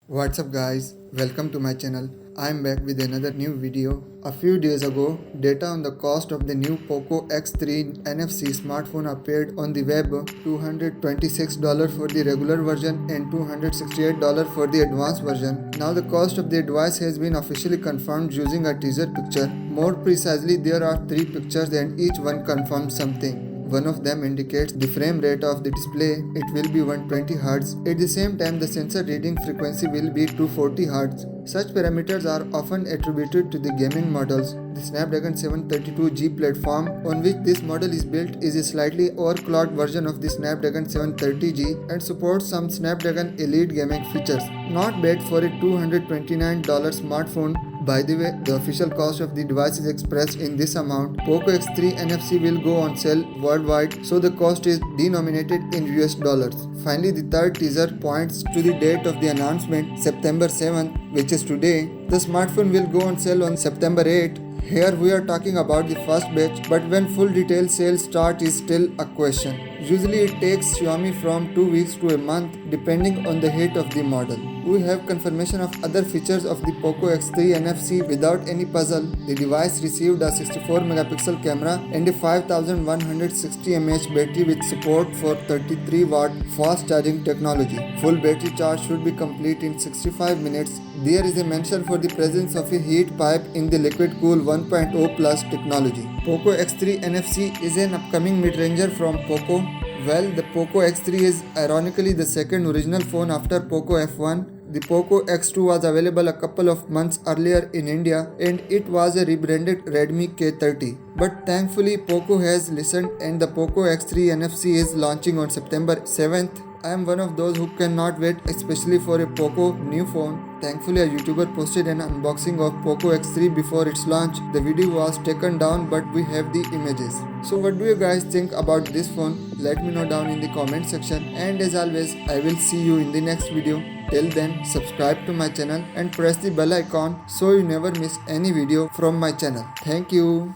What's up guys, welcome to my channel. I'm back with another new video. A few days ago, data on the cost of the new Poco X3 NFC smartphone appeared on the web. $226 for the regular version and $268 for the advanced version. Now the cost of the device has been officially confirmed using a teaser picture. More precisely, there are 3 pictures and each one confirms something. One of them indicates the frame rate of the display, it will be 120Hz. At the same time, the sensor reading frequency will be 240Hz. Such parameters are often attributed to the gaming models. The Snapdragon 732G platform on which this model is built is a slightly overclocked version of the Snapdragon 730G and supports some Snapdragon Elite gaming features. Not bad for a $229 smartphone. By the way, the official cost of the device is expressed in this amount. Poco X3 NFC will go on sale worldwide, so the cost is denominated in US dollars. Finally, the third teaser points to the date of the announcement, September 7th, which is today. The smartphone will go on sale on September 8th. Here we are talking about the first batch, but when full detail sales start is still a question. Usually it takes Xiaomi from 2 weeks to a month depending on the hit of the model. We have confirmation of other features of the Poco X3 NFC without any puzzle. The device received a 64 megapixel camera and a 5160 mAh battery with support for 33 watt fast charging technology. Full battery charge should be complete in 65 minutes. There is a mention for the presence of a heat pipe in the liquid cool 1.0 plus technology. Poco X3 NFC is an upcoming mid-ranger from Poco. Well, the Poco X3 is ironically the second original phone after Poco F1. The Poco X2 was available a couple of months earlier in India and it was a rebranded Redmi K30. But thankfully Poco has listened and the Poco X3 NFC is launching on September 7th. I am one of those who cannot wait, especially for a Poco new phone. Thankfully, a YouTuber posted an unboxing of Poco X3 before its launch. The video was taken down, but we have the images. So what do you guys think about this phone? Let me know down in the comment section. And as always, I will see you in the next video. Till then, subscribe to my channel and press the bell icon so you never miss any video from my channel. Thank you.